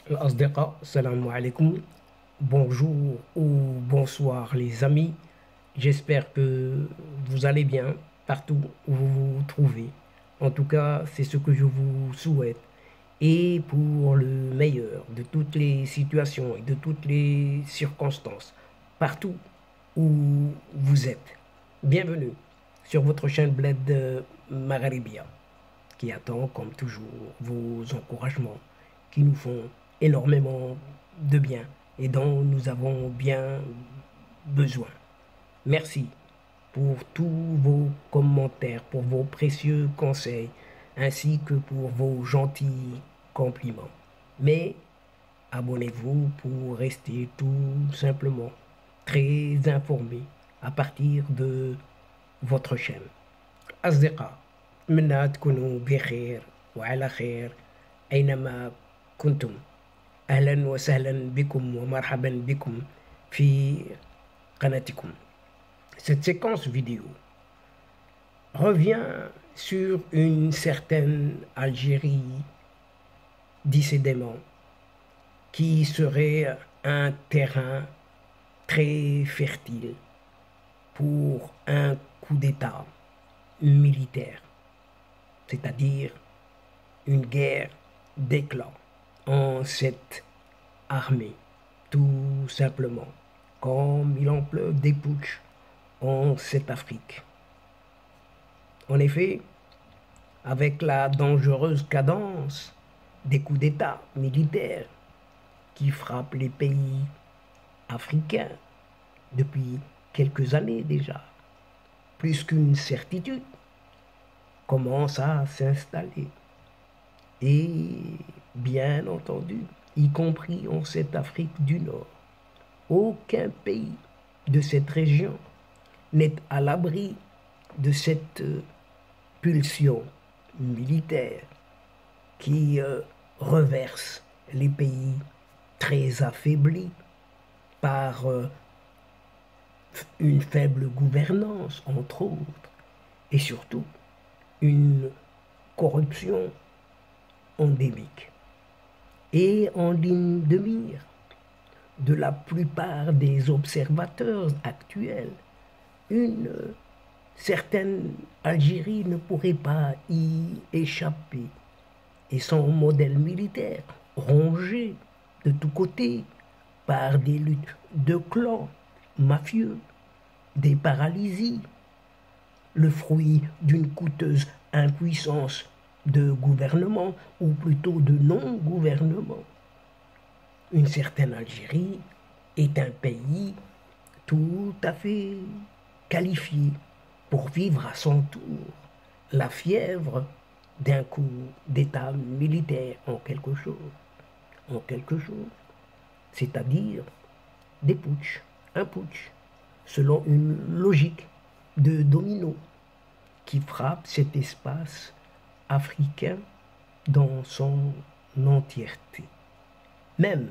الأصدقاء السلام عليكم. Bonjour ou bonsoir les amis. J'espère que vous allez bien partout où vous vous trouvez. En tout cas, c'est ce que je vous souhaite. Et pour le meilleur de toutes les situations et de toutes les circonstances, partout où vous êtes. Bienvenue sur votre chaîne Bled Magharibia, qui attend comme toujours vos encouragements qui nous font énormément de bien et dont nous avons bien besoin. Merci pour tous vos commentaires, pour vos précieux conseils, ainsi que pour vos gentils compliments. Mais abonnez-vous pour rester tout simplement très informé à partir de votre chaîne. أصدقاء، أتمنى تكونوا بخير وعلى خير أينما كنتم. أهلا وسهلا بكم ومرحبا بكم في قناتكم. Cette séquence vidéo revient sur une certaine Algérie décidément qui serait un terrain très fertile pour un coup d'État militaire, c'est-à-dire une guerre d'éclat en cette armée, tout simplement, comme il en pleut des putschs en cette Afrique. En effet, avec la dangereuse cadence des coups d'État militaires qui frappent les pays africains depuis quelques années déjà, plus qu'une certitude commence à s'installer. Et bien entendu, y compris en cette Afrique du Nord, aucun pays de cette région n'est à l'abri de cette pulsion militaire qui reverse les pays très affaiblis par une faible gouvernance, entre autres, et surtout une corruption endémique. Et en ligne de mire de la plupart des observateurs actuels, une certaine Algérie ne pourrait pas y échapper. Et son modèle militaire, rongé de tous côtés par des luttes de clans mafieux, des paralysies, le fruit d'une coûteuse impuissance de gouvernement, ou plutôt de non-gouvernement. Une certaine Algérie est un pays tout à fait qualifié pour vivre à son tour la fièvre d'un coup d'État militaire en quelque chose, c'est-à-dire des putschs, un putsch, selon une logique de domino qui frappe cet espace africain dans son entièreté. Même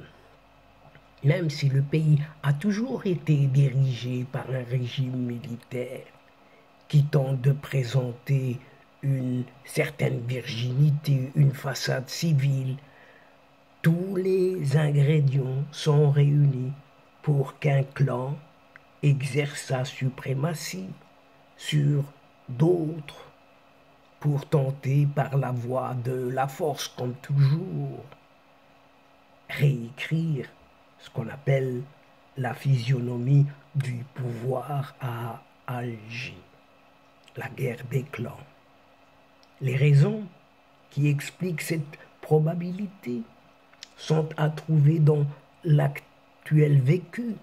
si le pays a toujours été dirigé par un régime militaire qui tente de présenter une certaine virginité, une façade civile, tous les ingrédients sont réunis pour qu'un clan exerce sa suprématie sur d'autres pour tenter par la voie de la force, comme toujours, réécrire ce qu'on appelle la physionomie du pouvoir à Alger, la guerre des clans. Les raisons qui expliquent cette probabilité sont à trouver dans l'actuel vécu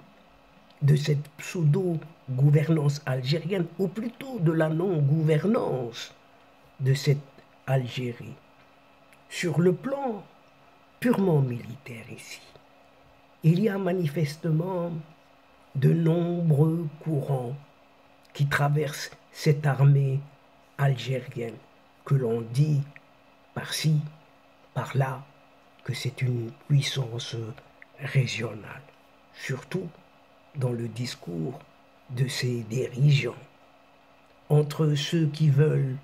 de cette pseudo-gouvernance algérienne, ou plutôt de la non-gouvernance de cette Algérie. Sur le plan purement militaire ici, il y a manifestement de nombreux courants qui traversent cette armée algérienne, que l'on dit par-ci, par-là, que c'est une puissance régionale, surtout dans le discours de ses dirigeants. Entre ceux qui veulent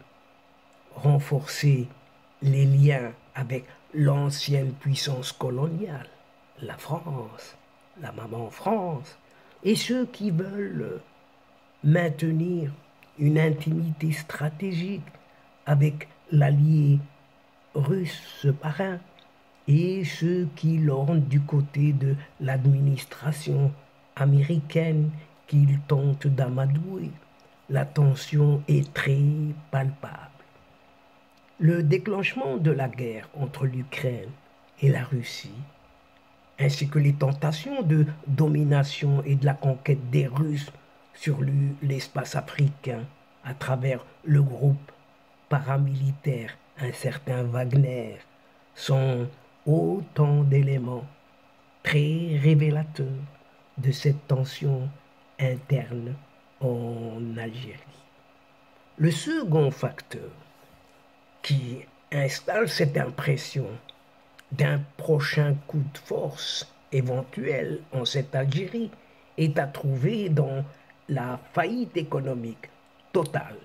renforcer les liens avec l'ancienne puissance coloniale, la France, la maman France, et ceux qui veulent maintenir une intimité stratégique avec l'allié russe, ce parrain, et ceux qui lorgnent du côté de l'administration américaine qu'ils tentent d'amadouer. La tension est très palpable. Le déclenchement de la guerre entre l'Ukraine et la Russie, ainsi que les tentations de domination et de la conquête des Russes sur l'espace africain à travers le groupe paramilitaire un certain Wagner, sont autant d'éléments très révélateurs de cette tension interne en Algérie. Le second facteur qui installe cette impression d'un prochain coup de force éventuel en cette Algérie est à trouver dans la faillite économique totale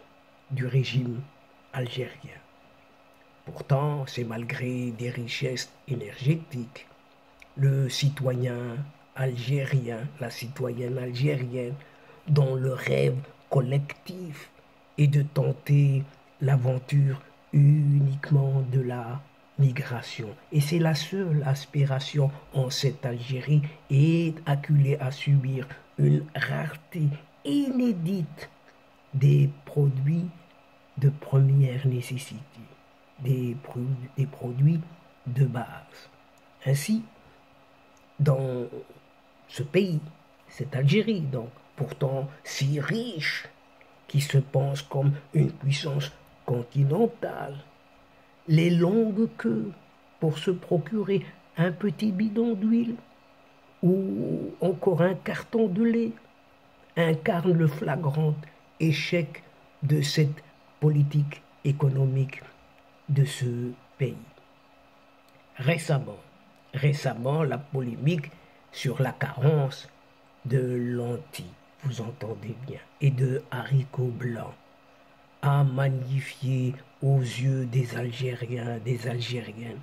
du régime algérien. Pourtant, c'est malgré des richesses énergétiques, le citoyen algérien, la citoyenne algérienne, dont le rêve collectif est de tenter l'aventure uniquement de la migration. Et c'est la seule aspiration en cette Algérie est acculée à subir une rareté inédite des produits de première nécessité, des produits de base. Ainsi, dans ce pays, cette Algérie, donc, pourtant si riche, qui se pense comme une puissance continentale, les longues queues pour se procurer un petit bidon d'huile ou encore un carton de lait incarnent le flagrant échec de cette politique économique de ce pays. Récemment, la polémique sur la carence de lentilles, vous entendez bien, et de haricots blancs a magnifié aux yeux des Algériens, des Algériennes,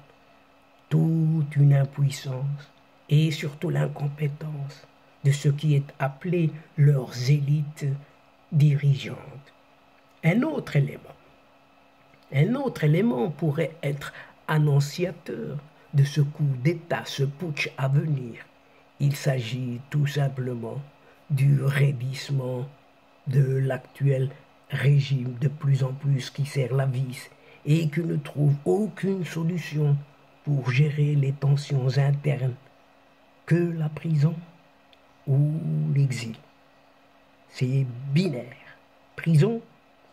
toute une impuissance et surtout l'incompétence de ce qui est appelé leurs élites dirigeantes. Un autre élément pourrait être annonciateur de ce coup d'État, ce putsch à venir. Il s'agit tout simplement du raidissement de l'actuel régime de plus en plus qui serre la vis et qui ne trouve aucune solution pour gérer les tensions internes que la prison ou l'exil. C'est binaire, prison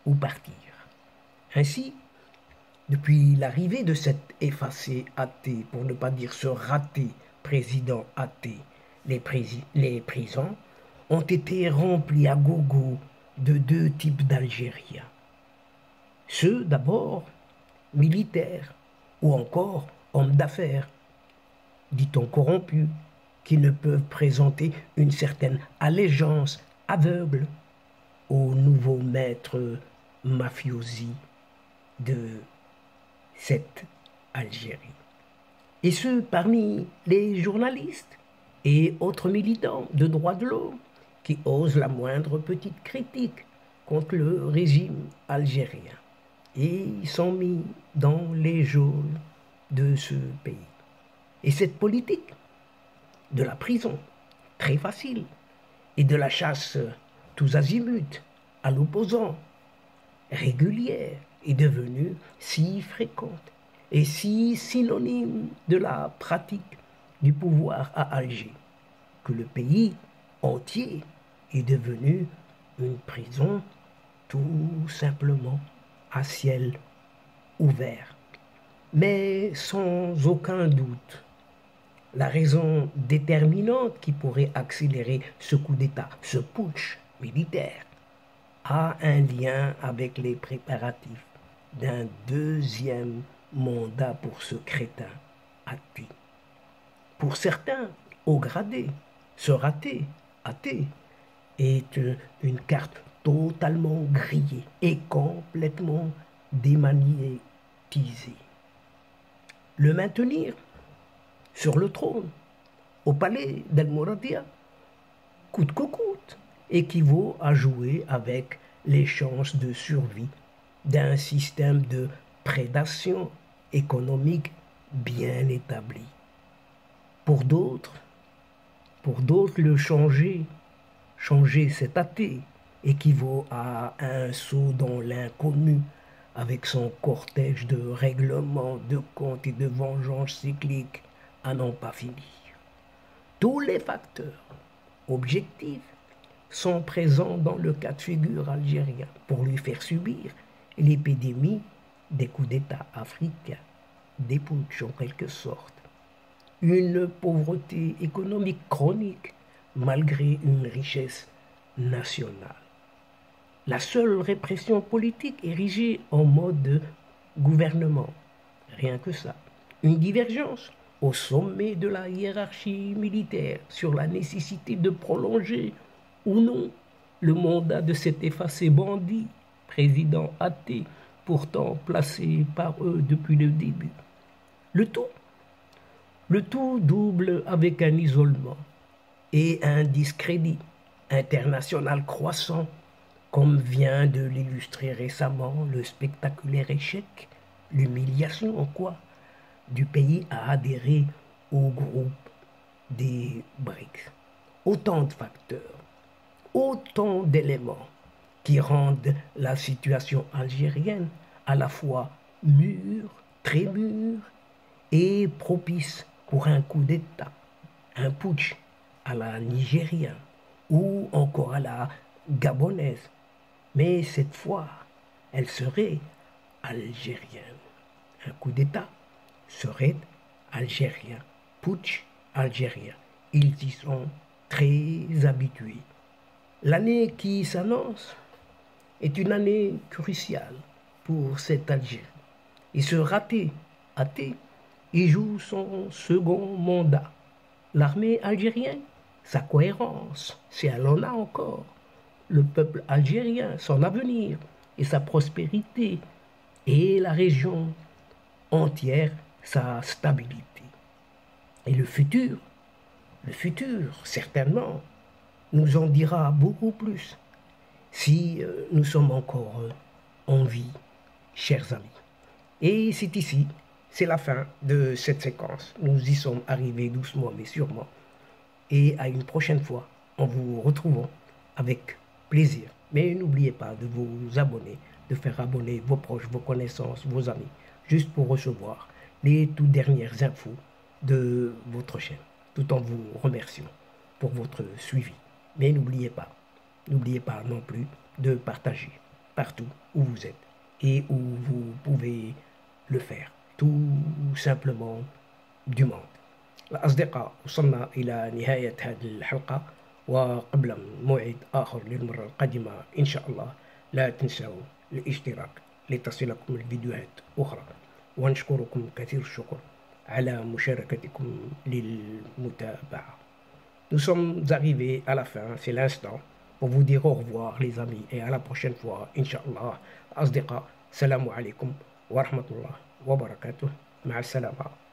ou partir. Ainsi, depuis l'arrivée de cet effacé athée, pour ne pas dire ce raté président athée, les prisons ont été remplies à gogo de deux types d'Algériens. Ceux d'abord militaires ou encore hommes d'affaires, dit-on corrompus, qui ne peuvent présenter une certaine allégeance aveugle aux nouveaux maîtres mafiosi de cette Algérie. Et ceux parmi les journalistes et autres militants de droits de l'homme qui osent la moindre petite critique contre le régime algérien. Et ils sont mis dans les geôles de ce pays. Et cette politique de la prison, très facile, et de la chasse tous azimuts à l'opposant, régulière, est devenue si fréquente et si synonyme de la pratique du pouvoir à Alger que le pays entier est devenu une prison tout simplement à ciel ouvert. Mais sans aucun doute, la raison déterminante qui pourrait accélérer ce coup d'État, ce putsch militaire, a un lien avec les préparatifs d'un deuxième mandat pour ce crétin athée. Pour certains, haut gradé, ce raté, athée, est une carte totalement grillée et complètement démagnétisée. le maintenir sur le trône, au palais d'El Mouradia, coûte que coûte, équivaut à jouer avec les chances de survie d'un système de prédation économique bien établi. Pour d'autres, le changer cet athée, équivaut à un saut dans l'inconnu avec son cortège de règlements, de comptes et de vengeances cycliques à n'en pas finir. Tous les facteurs objectifs sont présents dans le cas de figure algérien pour lui faire subir l'épidémie des coups d'État africains, des putsch en quelque sorte, une pauvreté économique chronique malgré une richesse nationale. La seule répression politique érigée en mode de gouvernement, rien que ça. Une divergence au sommet de la hiérarchie militaire sur la nécessité de prolonger ou non le mandat de cet effacé bandit, président athée, pourtant placé par eux depuis le début. Le tout double avec un isolement et un discrédit international croissant, comme vient de l'illustrer récemment le spectaculaire échec, l'humiliation en quoi, du pays à adhérer au groupe des BRICS. Autant de facteurs, autant d'éléments qui rendent la situation algérienne à la fois mûre, très mûre et propice pour un coup d'État, un putsch à la nigérienne ou encore à la gabonaise. Mais cette fois, elle serait algérienne. Un coup d'État serait algérien, putsch algérien. Ils y sont très habitués. L'année qui s'annonce est une année cruciale pour cette Algérie. Et ce athée, il joue son second mandat. L'armée algérienne, sa cohérence, si elle en a encore. Le peuple algérien, son avenir et sa prospérité. Et la région entière, sa stabilité. Et le futur, certainement, nous en dira beaucoup plus si nous sommes encore en vie, chers amis. Et c'est ici, c'est la fin de cette séquence. Nous y sommes arrivés doucement mais sûrement. Et à une prochaine fois, en vous retrouvant avec plaisir. Mais n'oubliez pas de vous abonner, de faire abonner vos proches, vos connaissances, vos amis, juste pour recevoir les toutes dernières infos de votre chaîne, tout en vous remerciant pour votre suivi. Mais n'oubliez pas non plus de partager partout où vous êtes et où vous pouvez le faire, tout simplement du monde. الأصدقاء وصلنا إلى نهاية هذه الحلقة، وقبل موعد آخر للمرة القادمة إن شاء الله لا تنسوا الاشتراك لتصلكم الفيديوهات أخرى، ونشكركم كثير الشكر على مشاركتكم للمتابعة. Nous sommes arrivés à la fin, c'est l'instant pour vous dire au revoir les amis et à la prochaine fois Inch'Allah. أصدقاء السلام عليكم ورحمة الله وبركاته. مع السلامة.